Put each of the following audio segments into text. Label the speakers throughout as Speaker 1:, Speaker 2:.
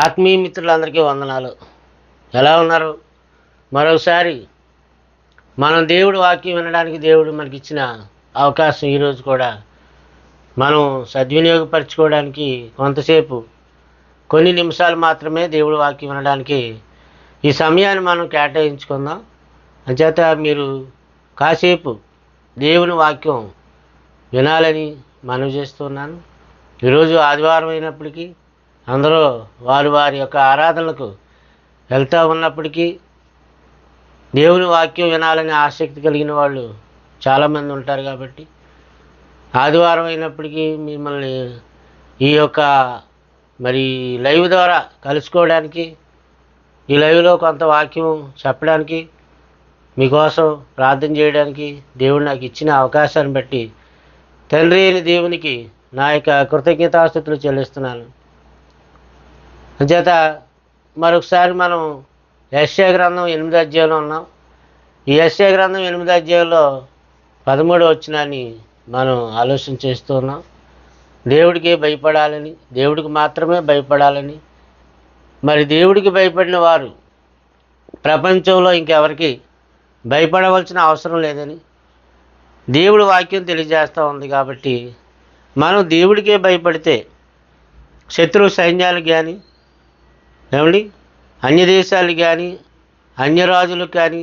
Speaker 1: ఆత్మీయ మిత్రులందరికీ వందనాలు. ఎలా ఉన్నారు? మరోసారి మనం దేవుడి వాక్యం వినడానికి దేవుడు మనకిచ్చిన అవకాశం ఈరోజు కూడా మనం సద్వినియోగపరచుకోవడానికి కొంతసేపు కొన్ని నిమిషాలు మాత్రమే దేవుడి వాక్యం వినడానికి ఈ సమయాన్ని మనం కేటాయించుకుందాం. అంచేత మీరు కాసేపు దేవుని వాక్యం వినాలని మనవి చేస్తున్నాను. ఈరోజు ఆదివారం అయినప్పటికీ అందరూ వారి యొక్క ఆరాధనలకు వెళ్తూ ఉన్నప్పటికీ దేవుని వాక్యం వినాలని ఆసక్తి కలిగిన వాళ్ళు చాలామంది ఉంటారు. కాబట్టి ఆదివారం అయినప్పటికీ మిమ్మల్ని ఈ యొక్క లైవ్ ద్వారా కలుసుకోవడానికి, ఈ లైవ్లో కొంత వాక్యం చెప్పడానికి, మీకోసం ప్రార్థన చేయడానికి దేవుడు నాకు ఇచ్చిన అవకాశాన్ని బట్టి తండ్రి అయిన దేవునికి నా యొక్క కృతజ్ఞతాస్తుతులు చెల్లిస్తున్నాను. అంచేత మరొకసారి మనం యెషయా గ్రంథం 8వ అధ్యాయంలో ఉన్నాం. ఈ యెషయా గ్రంథం 8వ అధ్యాయంలో 13వ వచనాన్ని మనం ఆలోచన చేస్తూ ఉన్నాం. దేవుడికి భయపడాలని, దేవుడికి మాత్రమే భయపడాలని, దేవుడికి భయపడిన వారు ప్రపంచంలో ఇంకెవరికి భయపడవలసిన అవసరం లేదని దేవుడి వాక్యం తెలియజేస్తూ ఉంది. కాబట్టి మనం దేవుడికే భయపడితే శత్రు సైన్యాలకు కానీ, అన్య దేశాలు కానీ, అన్యరాజులకు కానీ,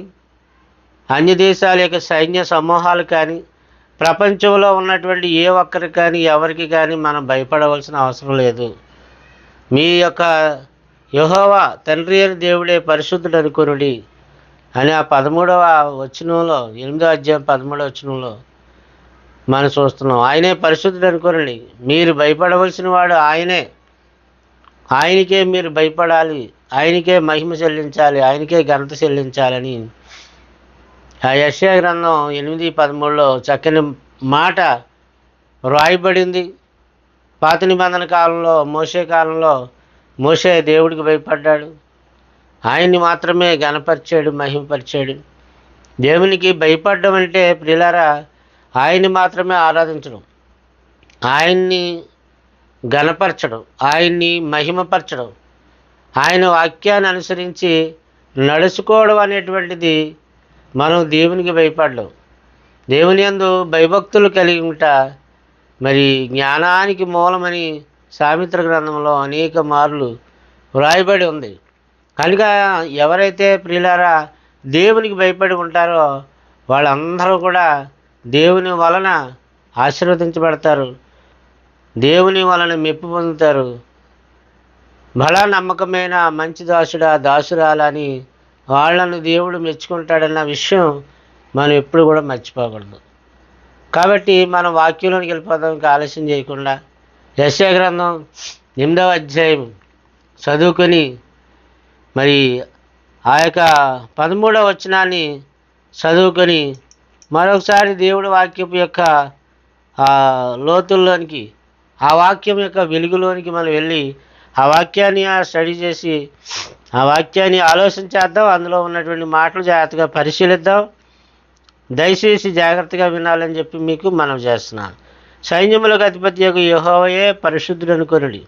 Speaker 1: అన్య దేశాల యొక్క సైన్య సమూహాలు కానీ, ప్రపంచంలో ఉన్నటువంటి ఏ ఒక్కరికి కానీ ఎవరికి కానీ మనం భయపడవలసిన అవసరం లేదు. మీ యొక్క యెహోవా తండ్రి అయిన దేవుడే పరిశుద్ధుడు అనుకొనుడి అని ఆ 13వ వచనంలో, 8వ అధ్యాయం 13వ వచనంలో మనం చూస్తున్నాం. ఆయనే పరిశుద్ధుడు అనుకొనుడి, మీరు భయపడవలసిన వాడు ఆయనే, ఆయనకే మీరు భయపడాలి, ఆయనకే మహిమ చెల్లించాలి, ఆయనకే ఘనత చెల్లించాలని ఆ యెషయా గ్రంథం 8:13లో చక్కని మాట వ్రాయబడింది. పాత నిబంధన కాలంలో మోషే కాలంలో మోషే దేవుడికి భయపడ్డాడు, ఆయన్ని మాత్రమే ఘనపరిచాడు, మహిమపరిచాడు. దేవునికి భయపడడం అంటే ప్రియులారా ఆయన్ని మాత్రమే ఆరాధించడం, ఆయన్ని ఘనపరచడం, ఆయన్ని మహిమపరచడం, ఆయన వాక్యాన్ని అనుసరించి నడుచుకోవడం అనేటువంటిది మనం దేవునికి భయపడడం. దేవుని యందు భయభక్తులు కలిగి ఉంటా జ్ఞానానికి మూలమని సామెతల గ్రంథంలో అనేక మార్లు వ్రాయబడి ఉంది. కనుక ఎవరైతే ప్రియులారా దేవునికి భయపడి ఉంటారో వాళ్ళందరూ కూడా దేవుని వలన ఆశీర్వదించబడతారు, దేవుని వలన మెప్పు పొందుతారు. బలా నమ్మకమైన మంచి దాసుడా, దాసురాలని వాళ్ళను దేవుడు మెచ్చుకుంటాడన్న విషయం మనం ఎప్పుడు కూడా మర్చిపోకూడదు. కాబట్టి మనం వాక్యంలోకి వెళ్ళిపోదాం. ఇంకా ఆలస్యం చేయకుండా యెషయా గ్రంథం 8వ అధ్యాయం చదువుకొని ఆ యొక్క 13వ వచనాన్ని చదువుకొని మరొకసారి దేవుడి వాక్యం యొక్క లోతుల్లోనికి, ఆ వాక్యం యొక్క వెలుగులోనికి మనం వెళ్ళి ఆ వాక్యాన్ని స్టడీ చేసి ఆ వాక్యాన్ని ఆలోచన చేద్దాం. అందులో ఉన్నటువంటి మాటలు జాగ్రత్తగా పరిశీలిద్దాం. దయచేసి జాగ్రత్తగా వినాలని చెప్పి మీకు మనవి చేస్తున్నాను. సైన్యములకు అధిపతి యొక్క యెహోవాయే పరిశుద్ధుడు అనుకొనుడి,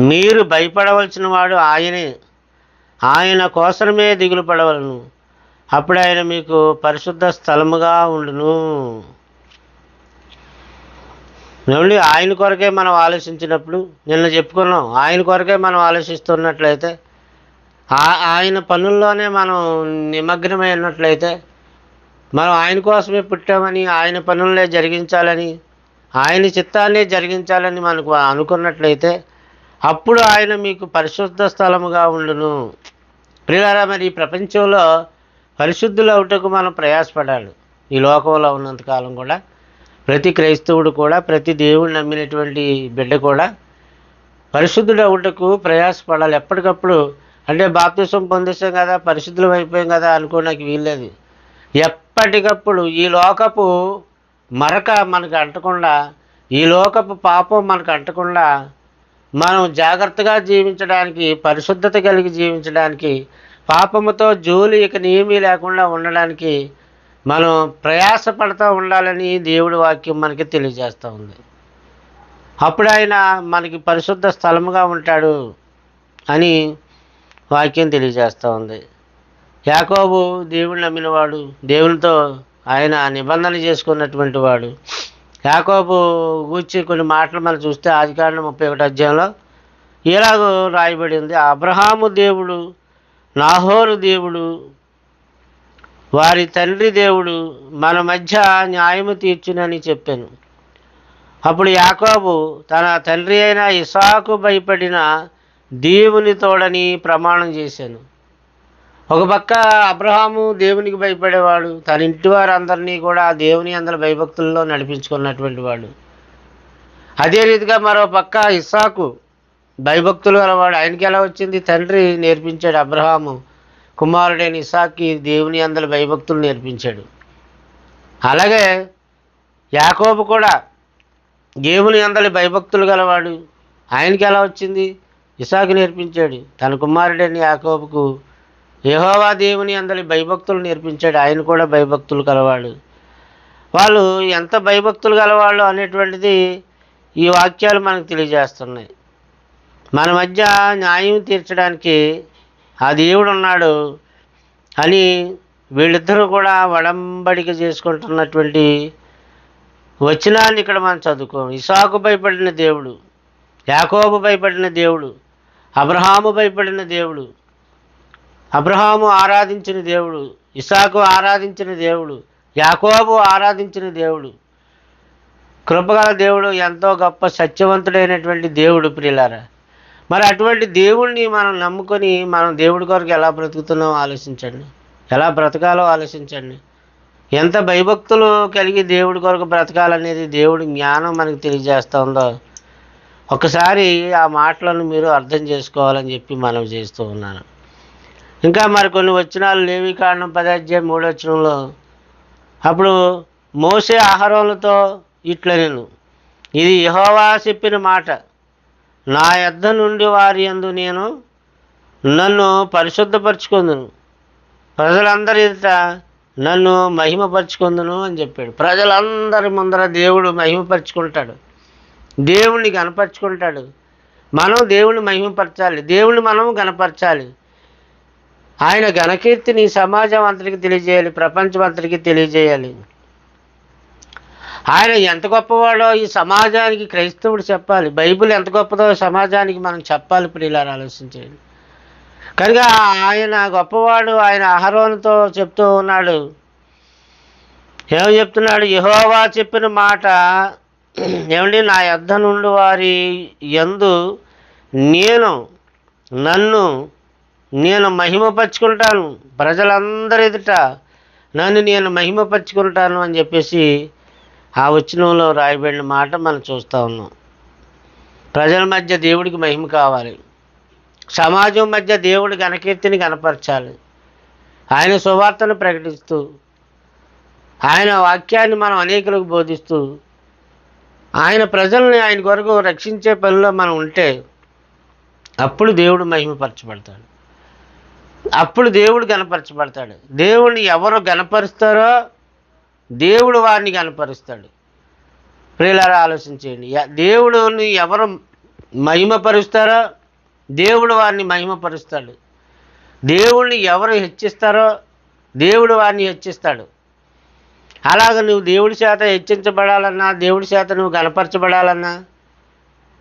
Speaker 1: మీరు భయపడవలసిన వాడు ఆయనే, ఆయన కోసమే దిగులు పడవలను, అప్పుడు ఆయన మీకు పరిశుద్ధ స్థలముగా ఉండును. ఆయన కొరకే మనం ఆలోచించినప్పుడు, నిన్న చెప్పుకున్నాం, ఆయన కొరకే మనం ఆలోచిస్తున్నట్లయితే, ఆయన పనుల్లోనే మనం నిమగ్నమై ఉన్నట్లయితే, మనం ఆయన కోసమే పుట్టామని, ఆయన పనులనే జరిగించాలని, ఆయన చిత్తాన్నే జరిగించాలని మనకు అనుకున్నట్లయితే అప్పుడు ఆయన మీకు పరిశుద్ధ స్థలముగా ఉండును. ప్రియులారా ఈ ప్రపంచంలో పరిశుద్ధులు అవుటకు మనం ప్రయాసపడాలి. ఈ లోకంలో ఉన్నంతకాలం కూడా ప్రతి క్రైస్తవుడు కూడా, ప్రతి దేవుడు నమ్మినటువంటి బిడ్డ కూడా పరిశుద్ధుడు అవుటకు ప్రయాసపడాలి. ఎప్పటికప్పుడు అంటే బాప్తిసం పొందేసాం కదా, పరిశుద్ధులం అయిపోయాం కదా అనుకోవడానికి వీల్లేదు. ఎప్పటికప్పుడు ఈ లోకపు మరక మనకు అంటకుండా, ఈ లోకపు పాపం మనకు అంటకుండా మనం జాగ్రత్తగా జీవించడానికి, పరిశుద్ధత కలిగి జీవించడానికి, పాపముతో జోలి ఇక ఏమీ లేకుండా ఉండడానికి మనం ప్రయాసపడుతూ ఉండాలని దేవుడి వాక్యం మనకి తెలియజేస్తూ ఉంది. అప్పుడు ఆయన మనకి పరిశుద్ధ స్థలముగా ఉంటాడు. అని వాక్యం తెలియజేస్తూ ఉంది. యాకోబు దేవుని నమ్మినవాడు, దేవునితో ఆయన నిబంధన చేసుకున్నటువంటి వాడు. యాకోబు గూర్చి కొన్ని మాటలు మనం చూస్తే ఆదికాండం 31 అధ్యాయంలో ఇలాగో రాయబడి ఉంది. అబ్రహాము దేవుడు, నాహోరు దేవుడు, వారి తండ్రి దేవుడు మన మధ్య న్యాయము తీర్చునని చెప్పాను. అప్పుడు యాకోబు తన తండ్రి అయిన ఇసాకు భయపడిన దేవుని తోడని ప్రమాణం చేశాను. ఒక పక్క అబ్రహాము దేవునికి భయపడేవాడు, తన ఇంటి వారందరినీ కూడా దేవుని అందరి భయభక్తుల్లో నడిపించుకున్నటువంటి వాడు. అదే రీతిగా మరో పక్క ఇస్సాకు భయభక్తులు గలవాడు. ఆయనకి ఎలా వచ్చింది? తండ్రి నేర్పించాడు. అబ్రహాము కుమారుడైన ఇస్సాక్కి దేవుని అందరి భయభక్తులు నేర్పించాడు. అలాగే యాకోబు కూడా దేవుని అందరి భయభక్తులు గలవాడు. ఆయనకి ఎలా వచ్చింది? ఇస్సాకు నేర్పించాడు. తన కుమారుడైన యాకోబుకు యెహోవా దేవుని అందరి భయభక్తులు నేర్పించాడు. ఆయన కూడా భయభక్తులు గలవాడు. వాళ్ళు ఎంత భయభక్తులు గలవాళ్ళు అనేటువంటిది ఈ వాక్యాలు మనకు తెలియజేస్తున్నాయి. మన మధ్య న్యాయం తీర్చడానికి ఆ దేవుడు ఉన్నాడు అని వీళ్ళిద్దరూ కూడా వడంబడిక చేసుకుంటున్నటువంటి వచనాన్ని ఇక్కడ మనం చదువుకోం. ఇసాకు భయపడిన దేవుడు, యాకోబు భయపడిన దేవుడు, అబ్రహాము భయపడిన దేవుడు, అబ్రహాము ఆరాధించిన దేవుడు, ఇసాకు ఆరాధించిన దేవుడు, యాకోబు ఆరాధించిన దేవుడు, కృపగల దేవుడు, ఎంతో గొప్ప సత్యవంతుడైనటువంటి దేవుడు. ప్రియులారా, మరి అటువంటి దేవుణ్ణి మనం నమ్ముకొని మనం దేవుడి కొరకు ఎలా బ్రతుకుతున్నామో ఆలోచించండి. ఎలా బ్రతకాలో ఆలోచించండి. ఎంత భయభక్తులు కలిగి దేవుడి కొరకు బ్రతకాలనేది దేవుడి జ్ఞానం మనకు తెలియజేస్తుందో ఒకసారి ఆ మాటలను మీరు అర్థం చేసుకోవాలని చెప్పి మనం చేస్తూ ఉన్నాను. ఇంకా మరి కొన్ని వచనాలు లేవీకాండం 10 అధ్యాయం 3వ వచనంలో, అప్పుడు మోషే అహరోనుతో ఇట్లనెను, ఇది యెహోవా చెప్పిన మాట, నా యొద్ద నుండి వారి యందు నేను నన్ను పరిశుద్ధపరచుకొందును, ప్రజలందరి ఎదుట నన్ను మహిమపరచుకొందును అని చెప్పాడు. ప్రజలందరి ముందర దేవుడు మహిమపరుచుకుంటాడు, దేవుణ్ణి గణపరుచుకుంటాడు. మనం దేవుణ్ణి మహిమపరచాలి, దేవుణ్ణి మనం గణపరచాలి. ఆయన ఘనకీర్తిని సమాజం అంతటికి తెలియజేయాలి, ప్రపంచం అంతటికి తెలియజేయాలి. ఆయన ఎంత గొప్పవాడో ఈ సమాజానికి క్రైస్తవుడు చెప్పాలి. బైబిల్ ఎంత గొప్పదో సమాజానికి మనం చెప్పాలి. ప్రియులారా, ఆలోచించండి. కనుక ఆయన గొప్పవాడు. ఆయన అహరోనుతో చెప్తూ ఉన్నాడు. ఏమని చెప్తున్నాడు? యెహోవా చెప్పిన మాట ఏమండి, నా యొద్ద నుండి వారి యందు నేను మహిమపరుచుకుంటాను, ప్రజలందరి ఎదుట నన్ను నేను మహిమపరుచుకుంటాను అని చెప్పేసి ఆ వచనంలో రాయబడిన మాట మనం చూస్తూ ఉన్నాం. ప్రజల మధ్య దేవుడికి మహిమ కావాలి, సమాజం మధ్య దేవుడి ఘనకీర్తిని కనపరచాలి. ఆయన సువార్తను ప్రకటిస్తూ, ఆయన వాక్యాన్ని మనం అనేకులకు బోధిస్తూ, ఆయన ప్రజల్ని ఆయన కొరకు రక్షించే పనిలో మనం ఉంటే అప్పుడు దేవుడు మహిమపరచబడతాడు, అప్పుడు దేవుడు గణపరచబడతాడు. దేవుడిని ఎవరు గణపరుస్తారో దేవుడు వారిని గణపరుస్తాడు. ప్రియులారా, ఆలోచించేయండి. దేవుడిని ఎవరు మహిమపరుస్తారో దేవుడు వారిని మహిమపరుస్తాడు. దేవుడిని ఎవరు హెచ్చిస్తారో దేవుడు వారిని హెచ్చిస్తాడు. అలాగ నువ్వు దేవుడి చేత హెచ్చించబడాలన్నా, దేవుడి చేత నువ్వు గణపరచబడాలన్నా,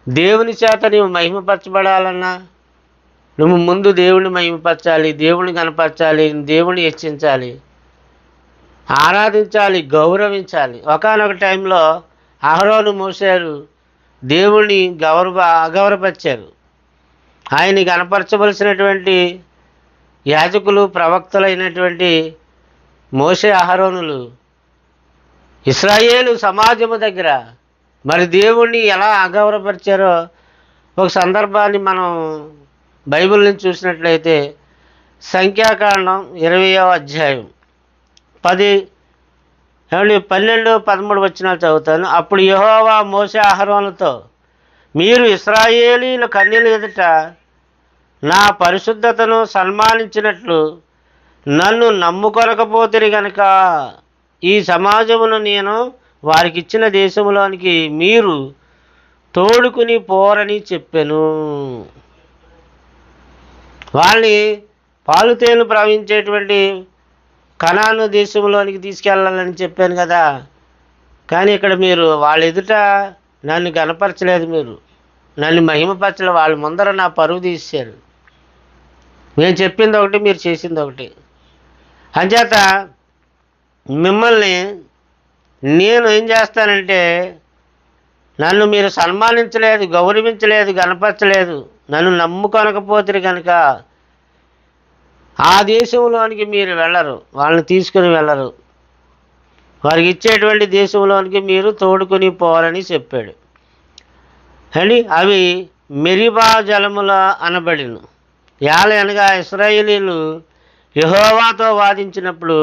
Speaker 1: దేవుని చేత నువ్వు మహిమపరచబడాలన్నా నువ్వు ముందు దేవుడిని మహిమపరచాలి, దేవుడిని గణపరచాలి, దేవుడిని హెచ్చించాలి, ఆరాధించాలి, గౌరవించాలి. ఒకానొక టైంలో అహరోను మోసారు దేవుణ్ణి అగౌరవపరిచారు. ఆయన్ని గణపరచవలసినటువంటి యాజకులు, ప్రవక్తలైనటువంటి మోషే అహరోనులు ఇశ్రాయేలు సమాజము దగ్గర మరి దేవుణ్ణి ఎలా అగౌరవపరిచారో ఒక సందర్భాన్ని మనం బైబిల్ నుంచి చూసినట్లయితే సంఖ్యాకాండం 20వ అధ్యాయం 12, 13 వచనాలు చదువుతాను. అప్పుడు యెహోవా మోషే అహరోనుతో, మీరు ఇశ్రాయేలీయుల కన్యల ఎదుట నా పరిశుద్ధతను సన్మానించినట్లు నన్ను నమ్ముకొనకపోతిరి గనుక ఈ సమాజమును నేను వారికి ఇచ్చిన దేశంలోనికి మీరు తోడుకుని పోరని చెప్పెను. వాళ్ళని పాలు తేనెలు ప్రవహించేటువంటి కనాను దేశంలోనికి తీసుకెళ్ళాలని చెప్పాను కదా. కానీ ఇక్కడ మీరు వాళ్ళ ఎదుట నన్ను గనపరచలేదు, మీరు నన్ను మహిమపరచలేదు. వాళ్ళ ముందర నా పరువు తీశారు. నేను చెప్పింది ఒకటి, మీరు చేసింది ఒకటి. అంచేత మిమ్మల్ని నేను ఏం చేస్తానంటే, నన్ను మీరు సన్మానించలేదు, గౌరవించలేదు, గనపరచలేదు, నన్ను నమ్ముకొనకపోతే కనుక ఆ దేశంలోనికి మీరు వెళ్ళరు, వాళ్ళని తీసుకుని వెళ్ళరు. వారికి ఇచ్చేటువంటి దేశంలోనికి మీరు తోడుకొని పోవాలని చెప్పాడు అండి. అవి మెరీబా జలముల అనబడిను. అనగా ఇశ్రాయేలీయులు యెహోవాతో వాదించినప్పుడు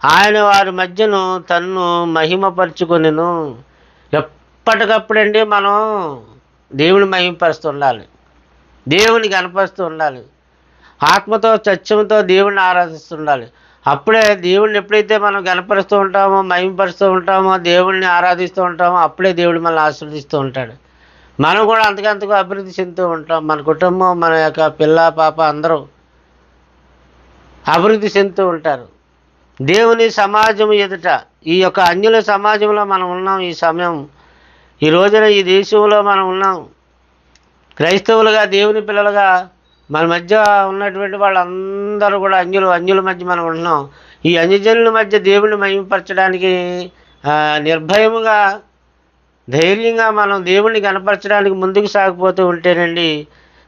Speaker 1: ఆయన వారి మధ్యను తన్ను మహిమపరుచుకొనెను. ఎప్పటికప్పుడండి మనం దేవుని మహిమపరుస్తూ ఉండాలి, దేవుని కనపరుస్తూ ఉండాలి, ఆత్మతో సత్యంతో దేవుణ్ణి ఆరాధిస్తుండాలి. అప్పుడే దేవుడిని ఎప్పుడైతే మనం గనపరుస్తూ ఉంటామో, మహిమపరుస్తూ ఉంటామో, దేవుడిని ఆరాధిస్తూ ఉంటామో, అప్పుడే దేవుడు మనల్ని ఆశీర్వదిస్తూ ఉంటాడు. మనం కూడా అంతకంతకు అభివృద్ధి చెందుతూ ఉంటాం. మన కుటుంబం, మన యొక్క పిల్ల పాప అందరూ అభివృద్ధి చెందుతూ ఉంటారు. దేవుని సమాజం ఎదుట, ఈ యొక్క అన్యుల సమాజంలో మనం ఉన్నాం. ఈ సమయం, ఈ రోజున ఈ దేశంలో మనం ఉన్నాం. క్రైస్తవులుగా, దేవుని పిల్లలుగా మన మధ్య ఉన్నటువంటి వాళ్ళందరూ కూడా అన్యుల మధ్య మనం ఉన్నాం. ఈ అన్యజనుల మధ్య దేవుని మహిమపరచడానికి నిర్భయముగా, ధైర్యంగా మనం దేవుణ్ణి కనపరచడానికి ముందుకు సాగిపోతూ ఉంటేనండి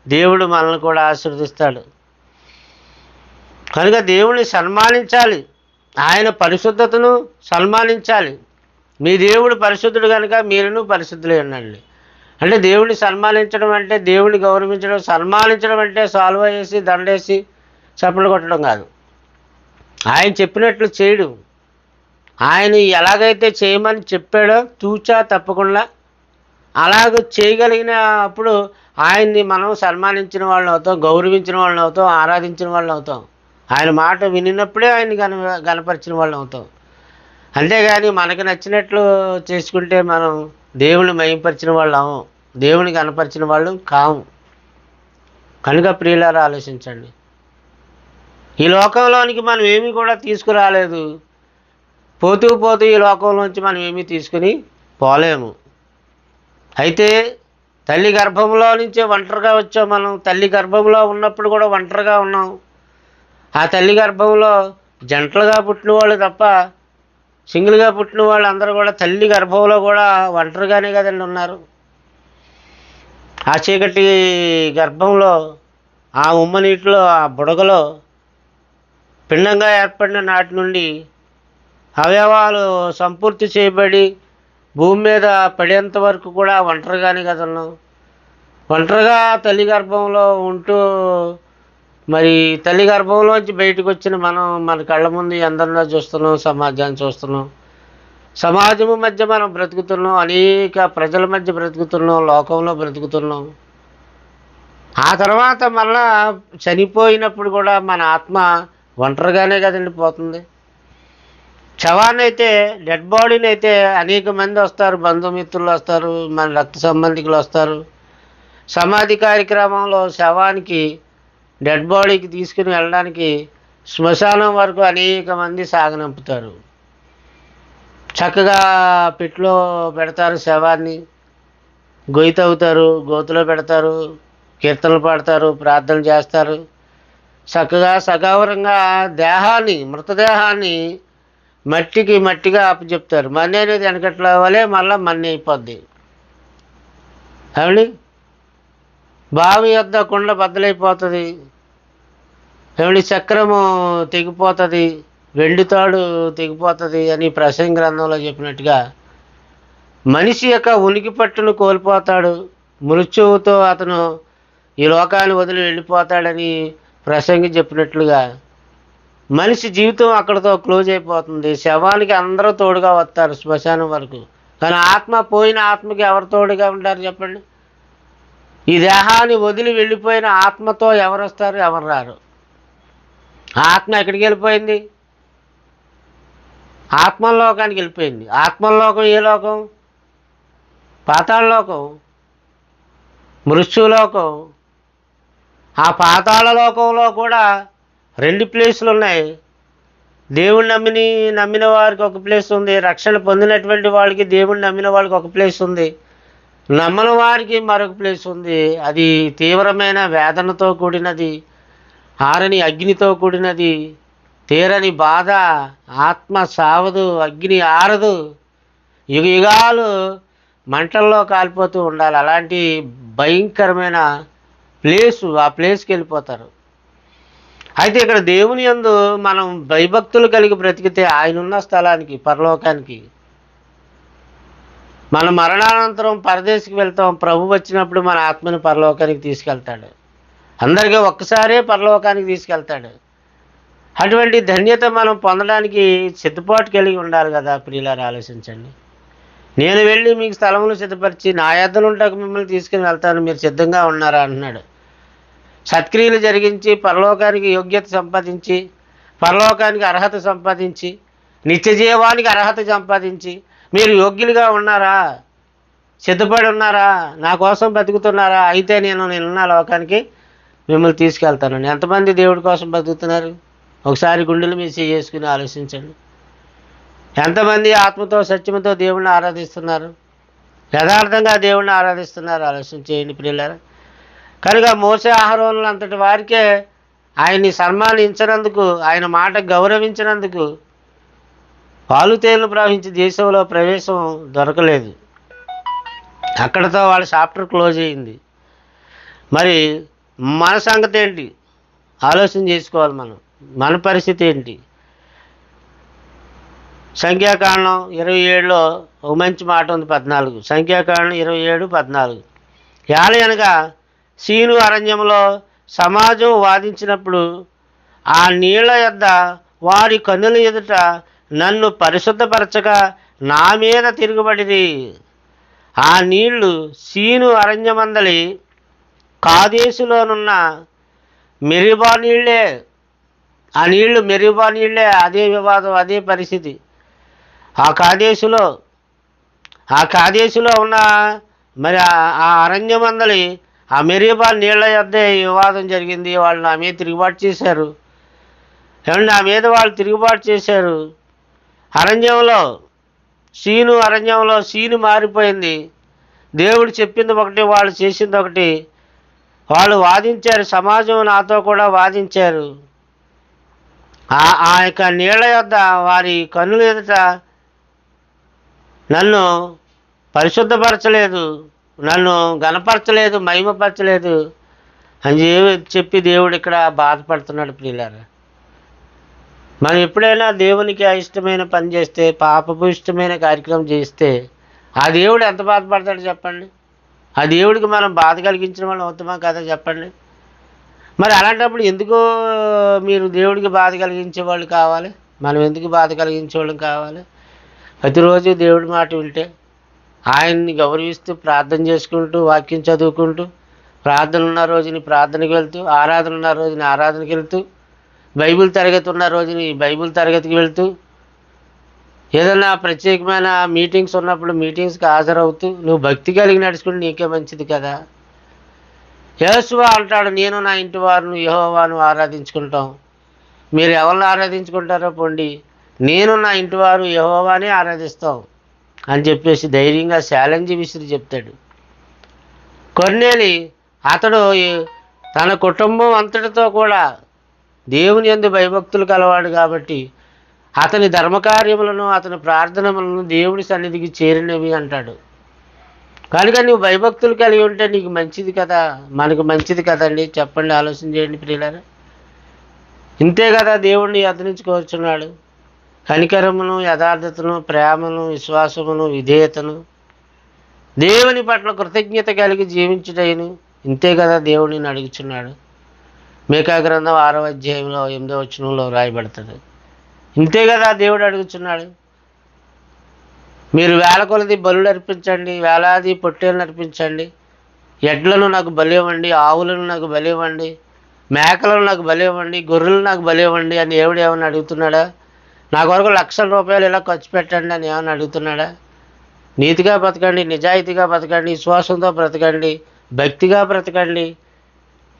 Speaker 1: దేవుడు మనల్ని కూడా ఆశీర్వదిస్తాడు. కనుక దేవుణ్ణి సన్మానించాలి, ఆయన పరిశుద్ధతను సన్మానించాలి. మీ దేవుడు పరిశుద్ధుడు కనుక మీరును పరిశుద్ధులై ఉండండి. అంటే దేవుడిని సన్మానించడం అంటే, దేవుడిని గౌరవించడం, సన్మానించడం అంటే సాల్వ వేసి దండేసి చప్పట్లు కొట్టడం కాదు. ఆయన చెప్పినట్లు చేయడు. ఆయన ఎలాగైతే చేయమని చెప్పాడో తూచా తప్పకుండా అలాగ చేయగలిగిన అప్పుడు ఆయన్ని మనం సన్మానించిన వాళ్ళని అవుతాం, గౌరవించిన వాళ్ళని అవుతాం, ఆరాధించిన వాళ్ళని అవుతాం. ఆయన మాట వినినప్పుడే ఆయన్ని గనపరిచిన వాళ్ళని అవుతాం. అంతేగాని మనకు నచ్చినట్లు చేసుకుంటే మనం దేవుని మహిమపరిచిన వాళ్ళము, దేవుని కనపరిచిన వాళ్ళు కాము. కనుక ప్రియులారా ఆలోచించండి. ఈ లోకంలోనికి మనం ఏమీ కూడా తీసుకురాలేదు. పోతూ పోతూ ఈ లోకంలోంచి మనం ఏమీ తీసుకుని పోలేము. అయితే తల్లి గర్భంలో నుంచే ఒంటరిగా వచ్చాం. మనం తల్లి గర్భంలో ఉన్నప్పుడు కూడా ఒంటరిగా ఉన్నాం. ఆ తల్లి గర్భంలో జంటలుగా పుట్టిన వాళ్ళు తప్ప సింగిల్గా పుట్టిన వాళ్ళు అందరూ కూడా తల్లి గర్భంలో కూడా ఒంటరిగానే కదండి ఉన్నారు. ఆ చీకటి గర్భంలో, ఆ ఉమ్మ నీటిలో, ఆ బుడగలో పిండంగా ఏర్పడిన నాటి నుండి అవయవాలు సంపూర్తి చేయబడి భూమి మీద పడేంత వరకు కూడా ఒంటరిగానే కదన్నాం. ఒంటరిగా తల్లి గర్భంలో ఉంటూ మరి తల్లి గర్భంలోంచి బయటకు వచ్చిన మనం మన కళ్ళ ముందు అందరిలో చూస్తున్నాం, సమాజాన్ని చూస్తున్నాం. సమాజము మధ్య మనం బ్రతుకుతున్నాం, అనేక ప్రజల మధ్య బ్రతుకుతున్నాం, లోకంలో బ్రతుకుతున్నాం. ఆ తర్వాత మళ్ళా చనిపోయినప్పుడు కూడా మన ఆత్మ ఒంటరిగానే కదండి పోతుంది. శవాన్ని అయితే, డెడ్ బాడీని అయితే అనేక మంది వస్తారు, బంధుమిత్రులు వస్తారు, మన రక్త సంబంధికులు వస్తారు. సమాధి కార్యక్రమంలో శవానికి, డెడ్ బాడీకి తీసుకుని వెళ్ళడానికి శ్మశానం వరకు అనేక మంది సాగనంపుతారు. చక్కగా పెట్టులో పెడతారు శవాన్ని, గొయ్యి తవ్వుతారు, గోతులో పెడతారు, కీర్తనలు పాడతారు, ప్రార్థనలు చేస్తారు. చక్కగా సగౌరవంగా దేహాన్ని, మృతదేహాన్ని మట్టిగా అప్పచెప్తారు. మన్ని అనేది వెనకట్ల వలే మళ్ళీ మన్ని అయిపోద్ది. ఏమండి, బావి యొద్ద కుండ బద్దలైపోతుంది. ఏమండి, చక్రము తెగిపోతుంది, వెండితాడు తెగిపోతుంది అని ప్రసంగి గ్రంథంలో చెప్పినట్టుగా మనిషి యొక్క ఉనికి పట్టును కోల్పోతాడు. మృత్యువుతో అతను ఈ లోకాన్ని వదిలి వెళ్ళిపోతాడని ప్రసంగి చెప్పినట్లుగా మనిషి జీవితం అక్కడితో క్లోజ్ అయిపోతుంది. శవానికి అందరూ తోడుగా వస్తారు శ్మశానం వరకు. కానీ ఆత్మ, పోయిన ఆత్మకి ఎవరు తోడుగా ఉంటారు చెప్పండి? ఈ దేహాన్ని వదిలి వెళ్ళిపోయిన ఆత్మతో ఎవరు వస్తారు? ఎవరు రారు. ఆత్మ ఎక్కడికి వెళ్ళిపోయింది? ఆత్మలోకానికి వెళ్ళిపోయింది. ఆత్మలోకం ఏ లోకం? పాతాళలోకం, మృత్యులోకం. ఆ పాతాళ లోకంలో కూడా 2 ప్లేసులు ఉన్నాయి. దేవుణ్ణి నమ్మిన వారికి ఒక ప్లేస్ ఉంది, రక్షణ పొందినటువంటి వాళ్ళకి దేవుణ్ణి నమ్మిన వాళ్ళకి ఒక ప్లేస్ ఉంది, నమ్మని వారికి మరొక ప్లేస్ ఉంది. అది తీవ్రమైన వేదనతో కూడినది, ఆరని అగ్నితో కూడినది, తీరని బాధ, ఆత్మ సావదు, అగ్ని ఆరదు, యుగాలు మంటల్లో కాలిపోతూ ఉండాలి. అలాంటి భయంకరమైన ప్లేసు, ఆ ప్లేస్కి వెళ్ళిపోతారు. అయితే ఇక్కడ దేవుని యందు మనం భయభక్తులు కలిగి బ్రతికితే ఆయన ఉన్న స్థలానికి, పరలోకానికి, మన మరణానంతరం పరదేశికి వెళ్తాం. ప్రభు వచ్చినప్పుడు మన ఆత్మని పరలోకానికి తీసుకెళ్తాడు. అందరికీ ఒక్కసారే పరలోకానికి తీసుకెళ్తాడు. అటువంటి ధన్యత మనం పొందడానికి సిద్ధపాటు కలిగి ఉండాలి కదా ప్రియులారా, ఆలోచించండి. నేను వెళ్ళి మీకు స్థలములు సిద్ధపరిచి నా యొద్దనుంటకు మిమ్మల్ని తీసుకుని వెళ్తాను, మీరు సిద్ధంగా ఉన్నారా అంటున్నాడు. సత్క్రియలు జరిగించి పరలోకానికి యోగ్యత సంపాదించి, పరలోకానికి అర్హత సంపాదించి, నిత్య జీవానికి అర్హత సంపాదించి మీరు యోగ్యులుగా ఉన్నారా, సిద్ధపడి ఉన్నారా, నా కోసం బతుకుతున్నారా, అయితే నేను నిన్న లోకానికి మిమ్మల్ని తీసుకెళ్తాను. ఎంతమంది దేవుడి కోసం బతుకుతున్నారు? ఒకసారి గుండెలు మీద చేసుకుని ఆలోచించండి. ఎంతమంది ఆత్మతో సత్యముతో దేవుణ్ణి ఆరాధిస్తున్నారు, యథార్థంగా దేవుణ్ణి ఆరాధిస్తున్నారు? ఆలోచించేయండి ప్రియులారా. కనుక మోసే ఆహారంలో అంతటి వారికే ఆయన్ని సన్మానించినందుకు, ఆయన మాట గౌరవించినందుకు పాలు తేళ్లు ప్రవహించి దేశంలో ప్రవేశం దొరకలేదు. అక్కడతో వాళ్ళ చాప్టర్ క్లోజ్ అయింది. మరి మన సంగతి ఏంటి? ఆలోచన చేసుకోవాలి. మన పరిస్థితి ఏంటి? సంఖ్యాకాండం 27లో ఒక మంచి మాట ఉంది, 14. సంఖ్యాకాండం 27:14. యాలయనగా సీను అరణ్యంలో సమాజం వాదించినప్పుడు ఆ నీళ్ల యొద్ద వారి కన్నుల ఎదుట నన్ను పరిశుద్ధపరచగా నా మీద తిరుగుబడిరి. ఆ నీళ్లు సీను అరణ్యమందలి కాదేశులోనున్న మెరీబా నీళ్లే. ఆ నీళ్లు మెరీబా నీళ్లే. అదే వివాదం, అదే పరిస్థితి. ఆ కాదేశులో ఉన్న మరి ఆ అరణ్యమందలి ఆ మెరీబా నీళ్ల యొద్దే వివాదం జరిగింది. వాళ్ళు నా మీద తిరుగుబాటు చేశారు. ఏమంటే నా మీద వాళ్ళు తిరుగుబాటు చేశారు. అరణ్యంలో సీను మారిపోయింది. దేవుడు చెప్పింది ఒకటి, వాళ్ళు చేసింది ఒకటి. వాళ్ళు వాదించారు, సమాజం నాతో కూడా వాదించారు. ఆ యొక్క నీళ్ల యొద్ద వారి కన్నుల ఎదుట నన్ను పరిశుద్ధపరచలేదు, నన్ను గణపరచలేదు, మహిమపరచలేదు అని చెప్పి దేవుడు ఇక్కడ బాధపడుతున్నాడు ప్రియులారా. మనం ఎప్పుడైనా దేవునికి ఇష్టమైన పని చేస్తే, పాపపు ఇష్టమైన కార్యక్రమం చేస్తే ఆ దేవుడు ఎంత బాధపడతాడు చెప్పండి? ఆ దేవుడికి మనం బాధ కలిగించిన వాళ్ళు అవుతామా కదా చెప్పండి? మరి అలాంటప్పుడు ఎందుకు మీరు దేవుడికి బాధ కలిగించే వాళ్ళు కావాలి? మనం ఎందుకు బాధ కలిగించే వాళ్ళం కావాలి? ప్రతిరోజు దేవుడి మాట వింటే, ఆయన్ని గౌరవిస్తూ, ప్రార్థన చేసుకుంటూ, వాక్యం చదువుకుంటూ, ప్రార్థన ఉన్న రోజుని ప్రార్థనకి వెళ్తూ, ఆరాధన ఉన్న రోజుని ఆరాధనకి వెళ్తూ, బైబిల్ తరగతి ఉన్న రోజుని బైబిల్ తరగతికి వెళ్తూ, ఏదైనా ప్రత్యేకమైన మీటింగ్స్ ఉన్నప్పుడు మీటింగ్స్కి హాజరవుతూ నువ్వు భక్తి కలిగి నడుచుకుంటే నీకే మంచిది కదా. యేసువా అంటాడు, నేను నా ఇంటి వారిని యెహోవాను ఆరాధించుకుంటాం. మీరు ఎవరిని ఆరాధించుకుంటారో పొండి, నేను నా ఇంటి వారు యెహోవానే ఆరాధిస్తాం అని చెప్పేసి ధైర్యంగా ఛాలెంజ్ విసిరి చెప్తాడు. కొర్నేలి అతడు తన కుటుంబం అంతటితో కూడా దేవుని యందు భయభక్తులు కలవాడు కాబట్టి అతని ధర్మకార్యములను, అతని ప్రార్థనలను దేవుడి సన్నిధికి చేరినవి అంటాడు. కనుక నువ్వు భయభక్తులు కలిగి ఉంటే నీకు మంచిది కదా, మనకు మంచిది కదండి. చెప్పండి, ఆలోచన చేయండి ప్రియులారా. ఇంతే కదా దేవుడిని యత్నించుకోవచ్చున్నాడు. కనికరమును, యథార్థతను, ప్రేమను, విశ్వాసమును, విధేయతను, దేవుని పట్ల కృతజ్ఞత కలిగి జీవించుటైను ఇంతే కదా దేవుడిని అడుగుచున్నాడు. మీకా గ్రంథం 6వ అధ్యాయంలో 8వ వచనంలో రాయబడుతుంది. ఇంతే కదా దేవుడు అడుగుచున్నాడు. మీరు వేల కొలది బలులు అర్పించండి, వేలాది పొట్టేలను అర్పించండి, ఎడ్లను నాకు బలివ్వండి, ఆవులను నాకు బలివ్వండి, మేకలను నాకు బలివ్వండి, గొర్రెలు నాకు బలివ్వండి అని దేవుడు ఏమన్నా అడుగుతున్నాడా? నా కొరకు ₹1,00,000 ఇలా ఖర్చు పెట్టండి అని ఏమన్నా అడుగుతున్నాడా? నీతిగా బ్రతకండి, నిజాయితీగా బ్రతకండి, విశ్వాసంతో బ్రతకండి, భక్తిగా బ్రతకండి,